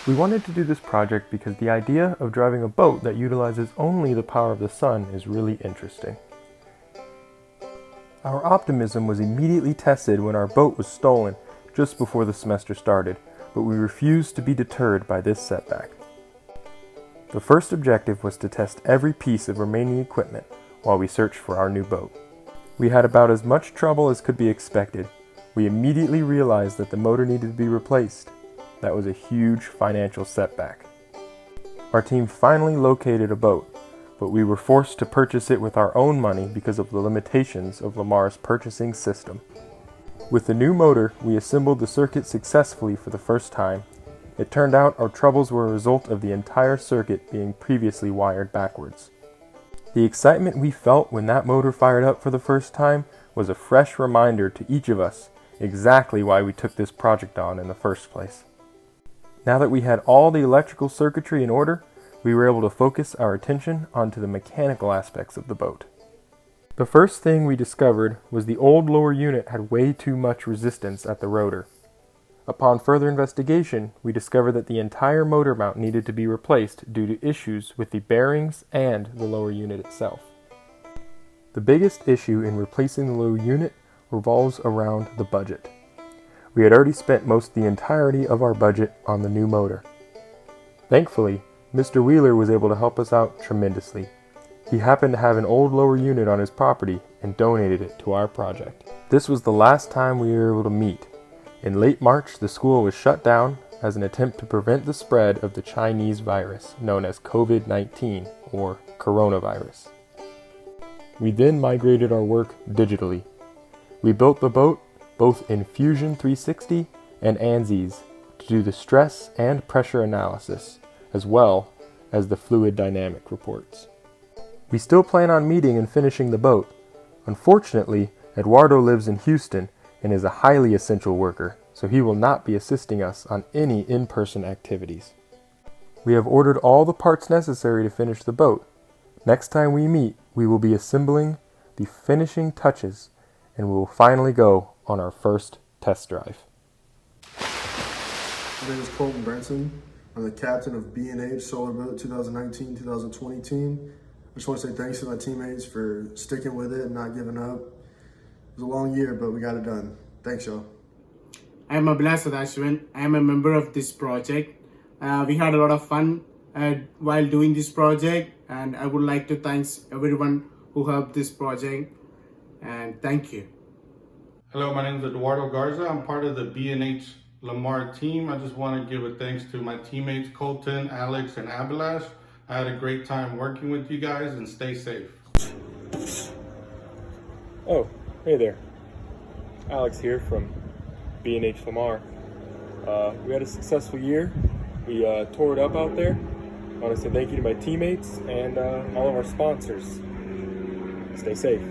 We wanted to do this project because the idea of driving a boat that utilizes only the power of the sun is really interesting. Our optimism was immediately tested when our boat was stolen just before the semester started, but we refused to be deterred by this setback. The first objective was to test every piece of remaining equipment while we searched for our new boat. We had about as much trouble as could be expected. We immediately realized that the motor needed to be replaced. That was a huge financial setback. Our team finally located a boat, but we were forced to purchase it with our own money because of the limitations of Lamar's purchasing system. With the new motor, we assembled the circuit successfully for the first time. It turned out our troubles were a result of the entire circuit being previously wired backwards. The excitement we felt when that motor fired up for the first time was a fresh reminder to each of us exactly why we took this project on in the first place. Now that we had all the electrical circuitry in order, we were able to focus our attention onto the mechanical aspects of the boat. The first thing we discovered was the old lower unit had way too much resistance at the rotor. Upon further investigation, we discovered that the entire motor mount needed to be replaced due to issues with the bearings and the lower unit itself. The biggest issue in replacing the lower unit revolves around the budget. We had already spent most the entirety of our budget on the new motor. Thankfully, Mr. Wheeler was able to help us out tremendously. He happened to have an old lower unit on his property and donated it to our project. This was the last time we were able to meet. In late March, the school was shut down as an attempt to prevent the spread of the Chinese virus known as COVID-19 or coronavirus. We then migrated our work digitally. We built the boat both in Fusion 360 and ANSYS to do the stress and pressure analysis, as well as the fluid dynamic reports. We still plan on meeting and finishing the boat. Unfortunately, Eduardo lives in Houston and is a highly essential worker, so he will not be assisting us on any in-person activities. We have ordered all the parts necessary to finish the boat. Next time we meet, we will be assembling the finishing touches and we will finally go on our first test drive. My name is Colton Branson. I'm the captain of BNH Solar Boat 2019-2020 team. I just want to say thanks to my teammates for sticking with it and not giving up. It was a long year, but we got it done. Thanks, y'all. I'm Abhilash Sadashwan. I'm a member of this project. We had a lot of fun while doing this project, and I would like to thank everyone who helped this project, and thank you. Hello, my name is Eduardo Garza. I'm part of the BNH Lamar team. I just want to give a thanks to my teammates Colton, Alex, and Abhilash. I had a great time working with you guys, and stay safe. Oh, hey there. Alex here from BNH Lamar. We had a successful year. We tore it up out there. I want to say thank you to my teammates and all of our sponsors. Stay safe.